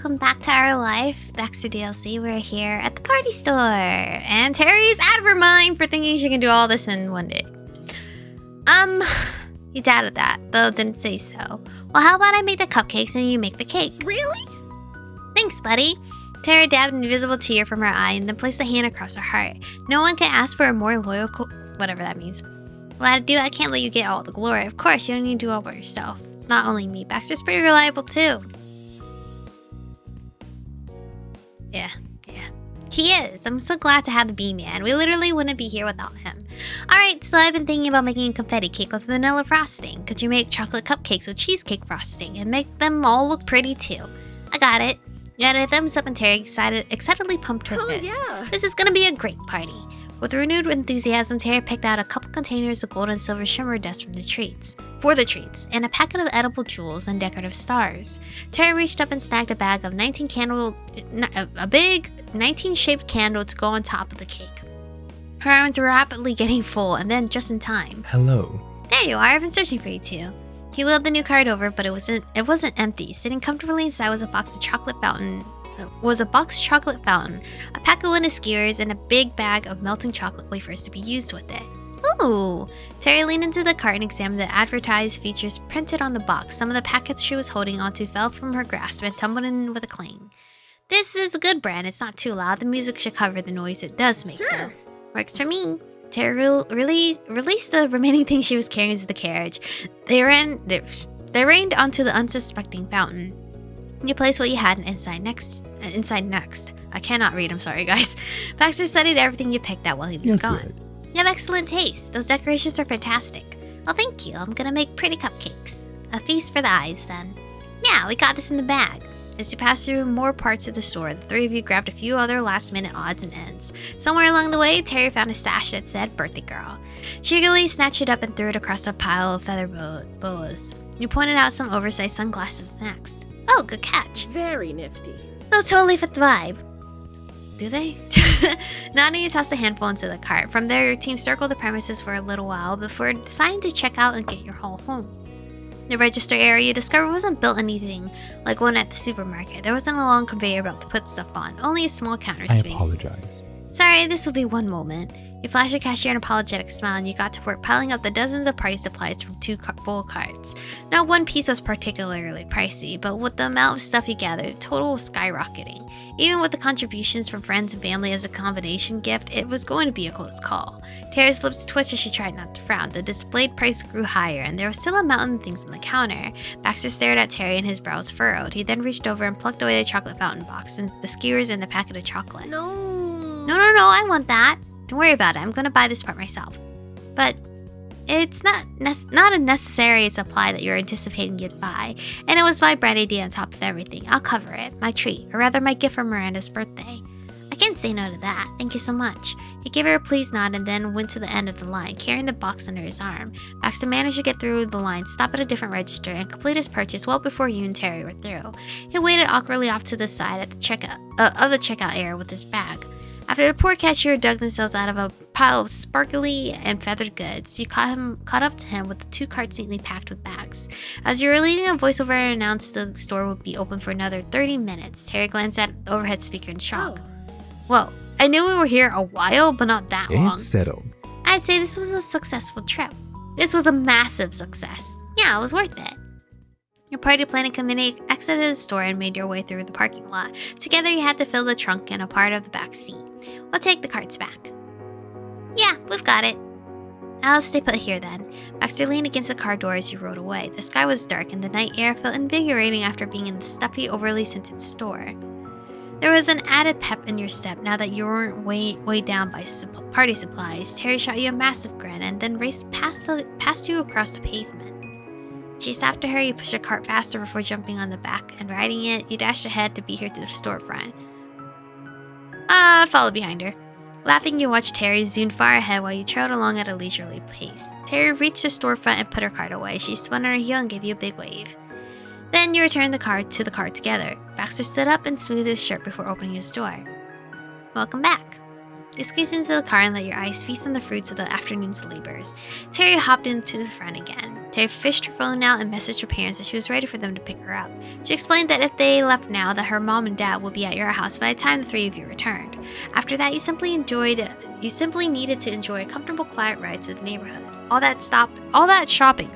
welcome back to our life. Baxter DLC, we're here at the party store. And Terry's out of her mind for thinking she can do all this in one day. He doubted that, though didn't say so. Well, how about I make the cupcakes and you make the cake? Really? Thanks, buddy. Terry dabbed an invisible tear from her eye and then placed a hand across her heart. No one can ask for a more loyal whatever that means. Well, I can't let you get all the glory. Of course, you don't need to do it all by yourself. It's not only me. Baxter's pretty reliable, too. Yeah. He is. I'm so glad to have the B-Man. We literally wouldn't be here without him. Alright, so I've been thinking about making a confetti cake with vanilla frosting. Could you make chocolate cupcakes with cheesecake frosting and make them all look pretty too? I got it. You had a thumbs up and Terry excitedly pumped her fist. Yeah. This is gonna be a great party. With renewed enthusiasm, Terry picked out a couple containers of gold and silver shimmer dust for the treats, and a packet of edible jewels and decorative stars. Terry reached up and snagged a bag of a big 19-shaped candle to go on top of the cake. Her arms were rapidly getting full, and then just in time. Hello. There you are. I've been searching for you too. He wheeled the new card over, but it wasn't empty. Sitting comfortably inside was a boxed chocolate fountain, a pack of wooden skewers, and a big bag of melting chocolate wafers to be used with it. Ooh! Terry leaned into the cart and examined the advertised features printed on the box. Some of the packets she was holding onto fell from her grasp and tumbled in with a clang. This is a good brand. It's not too loud. The music should cover the noise it does make, though. Works for me. Terry released the remaining things she was carrying into the carriage. They rained onto the unsuspecting fountain. You place what you had inside next. I cannot read, I'm sorry guys. Baxter studied everything you picked out while he was gone. Good. You have excellent taste. Those decorations are fantastic. Well, thank you. I'm gonna make pretty cupcakes. A feast for the eyes, then. Yeah, we got this in the bag. As you passed through more parts of the store, the three of you grabbed a few other last-minute odds and ends. Somewhere along the way, Terry found a sash that said Birthday Girl. She eagerly snatched it up and threw it across a pile of feather boas. You pointed out some oversized sunglasses next. Oh, good catch. Very nifty. Those totally fit the vibe. Do they? Nodding, you tossed a handful into the cart. From there, your team circled the premises for a little while before deciding to check out and get your haul home. The register area you discovered wasn't built anything like one at the supermarket. There wasn't a long conveyor belt to put stuff on, only a small counter space. I apologize. Sorry, this will be one moment. You flashed a cashier an apologetic smile and you got to work piling up the dozens of party supplies from two full carts. Not one piece was particularly pricey, but with the amount of stuff you gathered, the total was skyrocketing. Even with the contributions from friends and family as a combination gift, it was going to be a close call. Tara's lips twitched as she tried not to frown. The displayed price grew higher, and there was still a mountain of things on the counter. Baxter stared at Terry and his brows furrowed. He then reached over and plucked away the chocolate fountain box, and the skewers and the packet of chocolate. No, I want that. Don't worry about it. I'm gonna buy this part myself. But it's not a necessary supply that you're anticipating you'd buy, and it was my bright idea on top of everything. I'll cover it. My treat, or rather my gift for Miranda's birthday. I can't say no to that. Thank you so much. He gave her a pleased nod and then went to the end of the line, carrying the box under his arm. Baxter managed to get through the line, stop at a different register, and complete his purchase well before you and Terry were through. He waited awkwardly off to the side at the checkout area with his bag. After the poor cashier dug themselves out of a pile of sparkly and feathered goods, you caught up to him with the two carts neatly packed with bags. As you were leaving, a voiceover announced the store would be open for another 30 minutes. Terry glanced at the overhead speaker in shock. Whoa, I knew we were here a while, but not that long. It's settled. I'd say this was a successful trip. This was a massive success. Yeah, it was worth it. Your party planning committee exited the store and made your way through the parking lot. Together, you had to fill the trunk and a part of the back seat. We'll take the carts back. Yeah, we've got it. I'll stay put here then. Baxter leaned against the car door as you rode away. The sky was dark and the night air felt invigorating after being in the stuffy, overly scented store. There was an added pep in your step now that you weren't weighed down by party supplies. Terry shot you a massive grin and then raced past you across the pavement. Chased after her, you pushed your cart faster before jumping on the back, and riding it, you dashed ahead to beat her to the storefront. Followed behind her. Laughing, you watched Terry zoom far ahead while you trailed along at a leisurely pace. Terry reached the storefront and put her cart away. She spun on her heel and gave you a big wave. Then you returned the car together. Baxter stood up and smoothed his shirt before opening his door. Welcome back. You squeezed into the car and let your eyes feast on the fruits of the afternoon's labors. Terry hopped into the front again. Terry fished her phone out and messaged her parents that she was ready for them to pick her up. She explained that if they left now, that her mom and dad would be at your house by the time the three of you returned. After that, you simply needed to enjoy a comfortable, quiet ride to the neighborhood. All that shopping,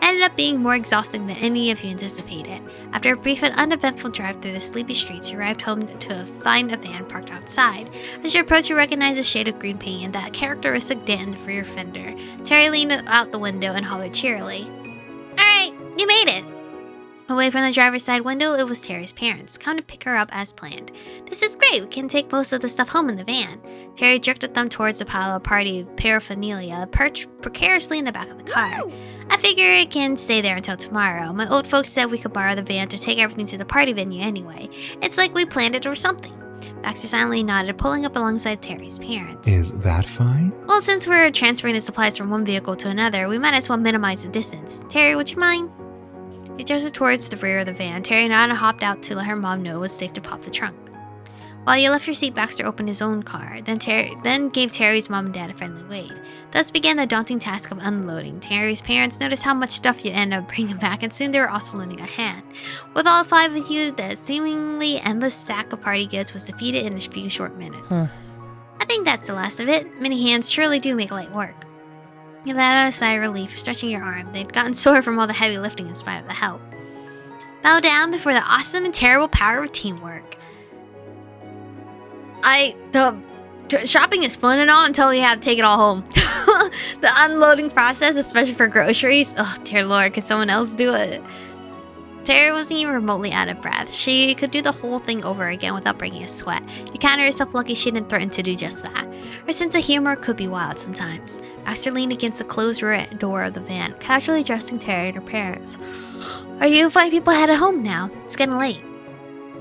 ended up being more exhausting than any of you anticipated. After a brief and uneventful drive through the sleepy streets, you arrived home to find a van parked outside. As you approached, you recognized a shade of green paint and that characteristic dent in the rear fender. Terry leaned out the window and hollered cheerily, "Alright, you made it!" Away from the driver's side window, it was Terry's parents, come to pick her up as planned. "This is great, we can take most of the stuff home in the van." Terry jerked a thumb towards the pile of party paraphernalia perched precariously in the back of the car. "Woo! I figure it can stay there until tomorrow. My old folks said we could borrow the van to take everything to the party venue anyway. It's like we planned it or something." Baxter silently nodded, pulling up alongside Terry's parents. "Is that fine?" "Well, since we're transferring the supplies from one vehicle to another, we might as well minimize the distance. Terry, would you mind?" He gestured towards the rear of the van. Terry nodded and hopped out to let her mom know it was safe to pop the trunk. While you left your seat, Baxter opened his own car, then gave Terry's mom and dad a friendly wave. Thus began the daunting task of unloading. Terry's parents noticed how much stuff you'd end up bringing back, and soon they were also lending a hand. With all five of you, the seemingly endless stack of party goods was defeated in a few short minutes. "I think that's the last of it. Many hands surely do make light work." You let out a sigh of relief, stretching your arm. They'd gotten sore from all the heavy lifting in spite of the help. Bow down before the awesome and terrible power of teamwork. Shopping is fun and all until you have to take it all home. The unloading process, especially for groceries. Oh, dear Lord, could someone else do it? Terry wasn't even remotely out of breath. She could do the whole thing over again without breaking a sweat. You counted yourself lucky she didn't threaten to do just that. Her sense of humor could be wild sometimes. Baxter leaned against the closed rear door of the van, casually addressing Terry and her parents. "Are you fine people headed home now? It's getting late."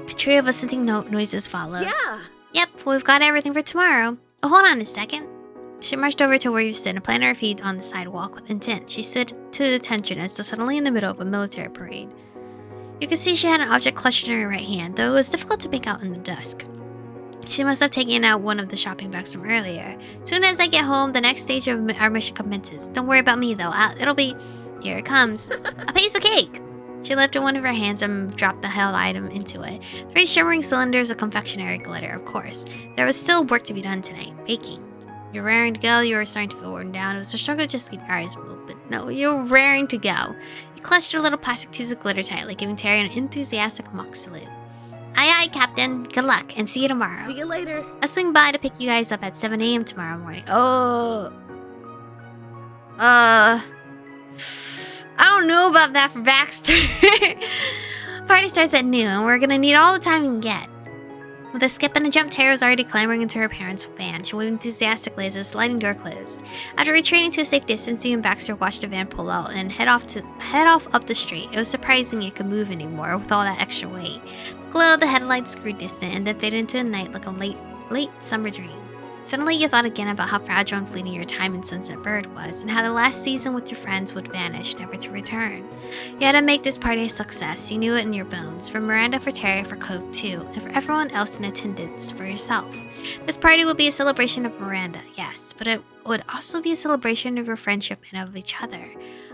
A trio of assenting noises followed. "Yeah." "Yep, we've got everything for tomorrow. Oh, hold on a second." She marched over to where you stood and planted her feet on the sidewalk with intent. She stood to attention as though suddenly in the middle of a military parade. You could see she had an object clutched in her right hand, though it was difficult to make out in the dusk. She must have taken out one of the shopping bags from earlier. "Soon as I get home, the next stage of our mission commences. Don't worry about me, though. It'll be... Here it comes. A piece of cake!" She lifted one of her hands and dropped the held item into it. 3 shimmering cylinders of confectionery glitter, of course. There was still work to be done tonight. Baking. You're raring to go. You were starting to feel worn down. It was a struggle just to keep your eyes open. No, you're raring to go. You clutched your little plastic tubes of glitter tightly, giving Terry an enthusiastic mock salute. "Aye, aye, Captain. Good luck, and see you tomorrow. "See you later." I'll swing by to pick you guys up at 7 a.m. tomorrow morning." I don't know about that for Baxter. Party starts at noon, and we're gonna need all the time we can get. With a skip and a jump, Tara was already clambering into her parents' van. She waved enthusiastically as the sliding door closed. After retreating to a safe distance, you and Baxter watched the van pull out and head off up the street. It was surprising it could move anymore with all that extra weight. The glow of the headlights grew distant and then faded into the night like a late summer dream. Suddenly, you thought again about how fragile and fleeting your time in Sunset Bird was, and how the last season with your friends would vanish, never to return. You had to make this party a success. You knew it in your bones. For Miranda, for Terry, for Cove too, and for everyone else in attendance, for yourself. This party would be a celebration of Miranda, yes, but it would also be a celebration of your friendship and of each other.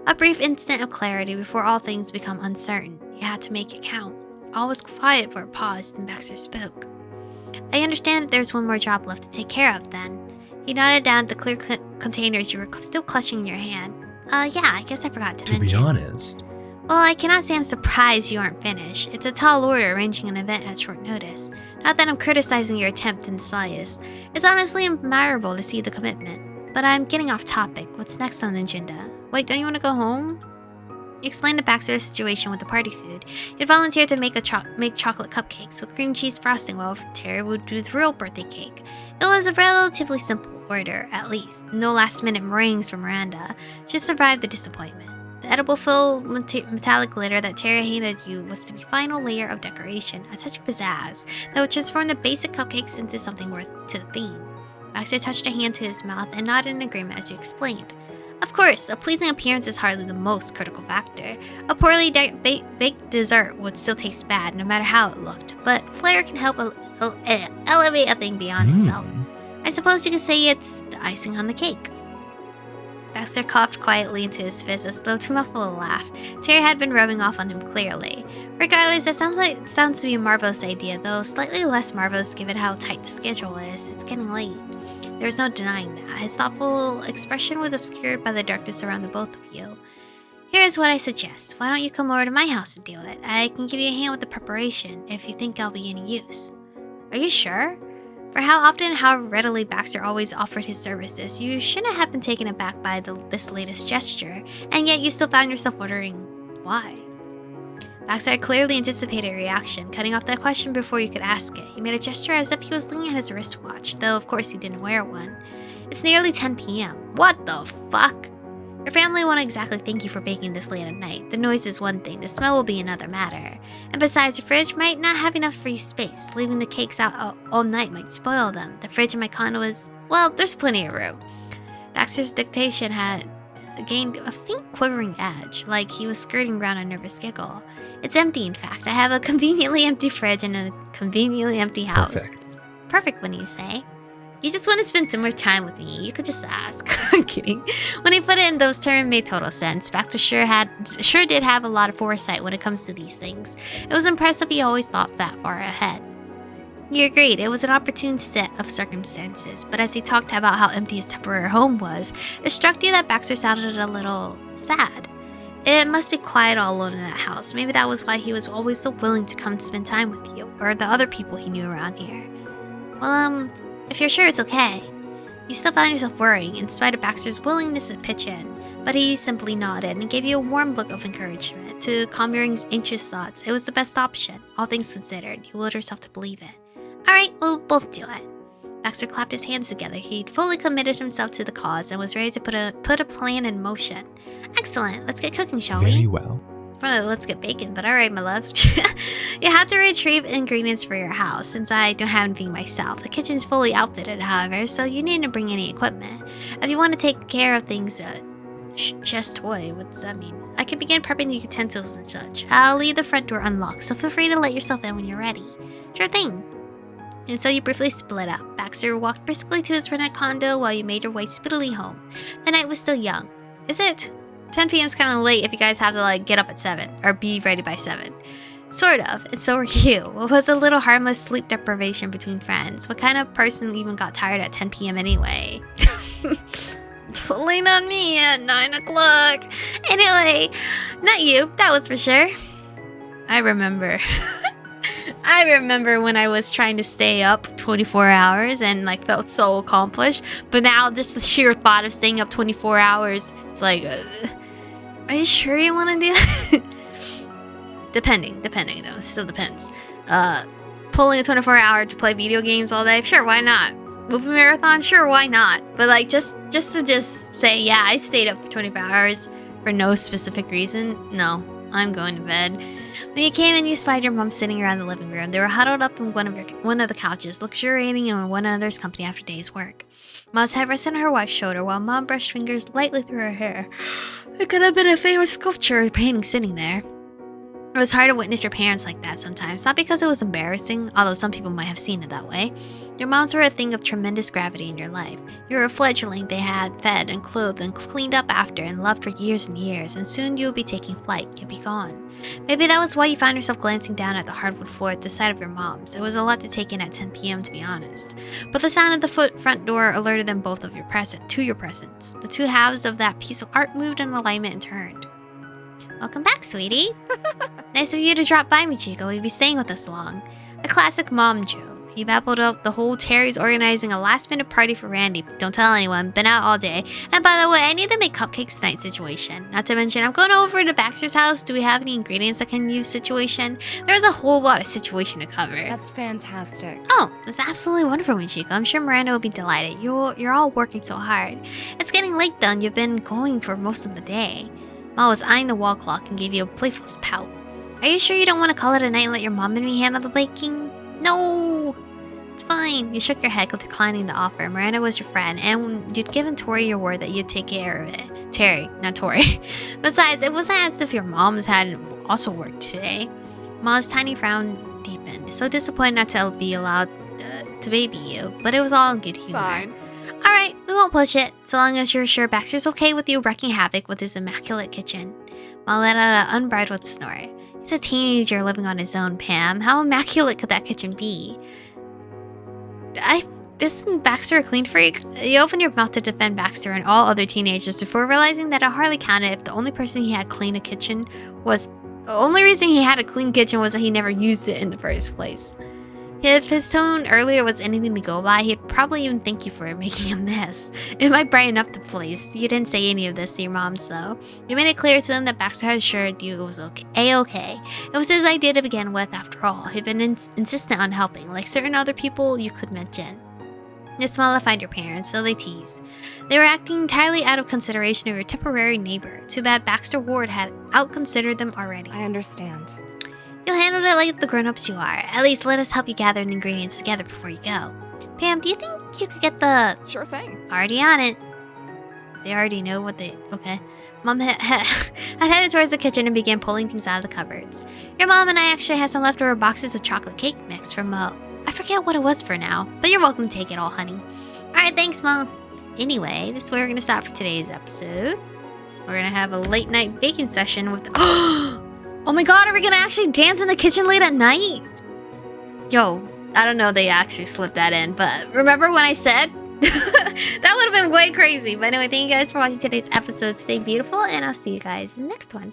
A brief instant of clarity before all things become uncertain. You had to make it count. All was quiet for a pause, then Baxter spoke. "I understand that there's one more job left to take care of, then." He nodded down at the clear containers you were still clutching in your hand. Yeah, I guess I forgot to mention. To be honest. Well, I cannot say I'm surprised you aren't finished. It's a tall order arranging an event at short notice. Not that I'm criticizing your attempt in the slightest. It's honestly admirable to see the commitment. But I'm getting off topic. What's next on the agenda? Wait, don't you want to go home? You explained to Baxter the situation with the party food. You'd volunteered to make chocolate cupcakes with cream cheese frosting while Terry would do the real birthday cake. It was a relatively simple order, at least. No last-minute meringues from Miranda. She survived the disappointment. The edible faux metallic glitter that Terry handed you was the final layer of decoration, a touch of pizzazz that would transform the basic cupcakes into something worth to the theme. Baxter touched a hand to his mouth and nodded in agreement as you explained. Of course, a pleasing appearance is hardly the most critical factor. A poorly baked dessert would still taste bad no matter how it looked, but flair can help elevate a thing beyond itself. I suppose you could say it's the icing on the cake. Baxter coughed quietly into his fist as though to muffle a laugh. Terry had been rubbing off on him clearly. Regardless, that sounds to be a marvelous idea, though slightly less marvelous given how tight the schedule is. It's getting late. There was no denying that. His thoughtful expression was obscured by the darkness around the both of you. Here's what I suggest. Why don't you come over to my house and do it? I can give you a hand with the preparation if you think I'll be any use. Are you sure? For how often and how readily Baxter always offered his services, you shouldn't have been taken aback by this latest gesture, and yet you still found yourself wondering why. Baxter had clearly anticipated a reaction, cutting off that question before you could ask it. He made a gesture as if he was looking at his wristwatch, though of course he didn't wear one. It's nearly 10 p.m. What the fuck? Your family won't exactly thank you for baking this late at night. The noise is one thing, the smell will be another matter. And besides, your fridge might not have enough free space. Leaving the cakes out all night might spoil them. The fridge in my condo is, well, there's plenty of room. Baxter's dictation had gained a faint quivering edge, like he was skirting around a nervous giggle. It's empty, in fact. I have a conveniently empty fridge and a conveniently empty house. Perfect, when you say. You just want to spend some more time with me. You could just ask. I'm kidding. When he put it in those terms, it made total sense. Baxter sure did have a lot of foresight when it comes to these things. It was impressive he always thought that far ahead. You agreed. It was an opportune set of circumstances. But as he talked about how empty his temporary home was, it struck you that Baxter sounded a little sad. It must be quiet all alone in that house. Maybe that was why he was always so willing to come spend time with you, or the other people he knew around here. Well, if you're sure it's okay. You still found yourself worrying, in spite of Baxter's willingness to pitch in, but he simply nodded and gave you a warm look of encouragement. To calm your anxious thoughts, it was the best option, all things considered. You willed yourself to believe it. Alright, we'll both do it. Baxter clapped his hands together. He'd fully committed himself to the cause and was ready to put a plan in motion. Excellent, let's get cooking, shall we? Very well. Probably let's get bacon, but alright, my love. You have to retrieve ingredients for your house, since I don't have anything myself. The kitchen's fully outfitted, however, so you needn't bring any equipment. If you want to take care of things, just toy, what does that mean? I can begin prepping the utensils and such. I'll leave the front door unlocked, so feel free to let yourself in when you're ready. Sure thing. And so you briefly split up. Baxter walked briskly to his rented condo while you made your way speedily home. The night was still young. Is it? 10 p.m. is kind of late if you guys have to get up at 7 or be ready by 7. Sort of, and so were you. It was a little harmless sleep deprivation between friends. What kind of person even got tired at 10 p.m. anyway? Late on me at 9 o'clock. Anyway, not you, that was for sure. I remember. I remember when I was trying to stay up 24 hours and felt so accomplished. But now just the sheer thought of staying up 24 hours, it's like, are you sure you want to do that? Depending though, it still depends. Pulling a 24-hour to play video games all day, sure, why not? Movie marathon, sure, why not? But just to say, yeah, I stayed up for 24 hours for no specific reason, no, I'm going to bed. When you came in, you spied your mom sitting around the living room. They were huddled up in one of the couches, luxuriating in one another's company after day's work. Mom's head rested on her wife's shoulder while Mom brushed fingers lightly through her hair. It could have been a famous sculpture or painting sitting there. It was hard to witness your parents like that sometimes, not because it was embarrassing, although some people might have seen it that way. Your moms were a thing of tremendous gravity in your life. You were a fledgling they had fed and clothed and cleaned up after and loved for years and years, and soon you would be taking flight, you'd be gone. Maybe that was why you found yourself glancing down at the hardwood floor at the sight of your mom's. It was a lot to take in at 10 p.m. to be honest. But the sound of the front door alerted them both of your presence. The two halves of that piece of art moved in alignment and turned. Welcome back, sweetie. Nice of you to drop by me, Chico. Will you be staying with us long? A classic mom joke. He babbled up the whole Terry's organizing a last-minute party for Randy. Don't tell anyone. Been out all day. And by the way, I need to make cupcakes tonight situation. Not to mention, I'm going over to Baxter's house. Do we have any ingredients I can use situation? There's a whole lot of situation to cover. That's fantastic. Oh, that's absolutely wonderful, Michiko. I'm sure Miranda will be delighted. You're all working so hard. It's getting late though, and you've been going for most of the day. Ma was eyeing the wall clock and gave you a playful pout. Are you sure you don't want to call it a night and let your mom and me handle the baking? No! It's fine. You shook your head, declining the offer. Miranda was your friend, and you'd given Tori your word that you'd take care of it. Terry, not Tori. Besides, it wasn't as if your moms hadn't also worked today. Ma's tiny frown deepened, so disappointed not to be allowed to baby you, but it was all in good humor. Fine. Alright, we won't push it, so long as you're sure Baxter's okay with you wreaking havoc with his immaculate kitchen. Mom let out an unbridled snort. He's a teenager living on his own, Pam. How immaculate could that kitchen be? Isn't Baxter a clean freak? You opened your mouth to defend Baxter and all other teenagers before realizing that it hardly counted if the only person he had clean a kitchen was... The only reason he had a clean kitchen was that he never used it in the first place. If his tone earlier was anything to go by, he'd probably even thank you for making a mess. It might brighten up the place. You didn't say any of this to your moms, though. You made it clear to them that Baxter had assured you it was A-okay. It was his idea to begin with, after all. He'd been insistent on helping, like certain other people you could mention. This mollified your parents, so they teased. They were acting entirely out of consideration of your temporary neighbor. Too bad Baxter Ward had outconsidered them already. I understand. You'll handle it like the grown-ups you are. At least let us help you gather the ingredients together before you go. Pam, do you think you could get the... Sure thing. Already on it. They already know what they... Okay. Mom had headed towards the kitchen and began pulling things out of the cupboards. Your mom and I actually had some leftover boxes of chocolate cake mix from, I forget what it was for now, but you're welcome to take it all, honey. Alright, thanks, Mom. Anyway, this is where we're going to stop for today's episode. We're going to have a late night baking session with... Oh my god, are we gonna actually dance in the kitchen late at night? Yo, I don't know if they actually slipped that in, but remember when I said? That would have been way crazy. But anyway, thank you guys for watching today's episode. Stay beautiful, and I'll see you guys in the next one.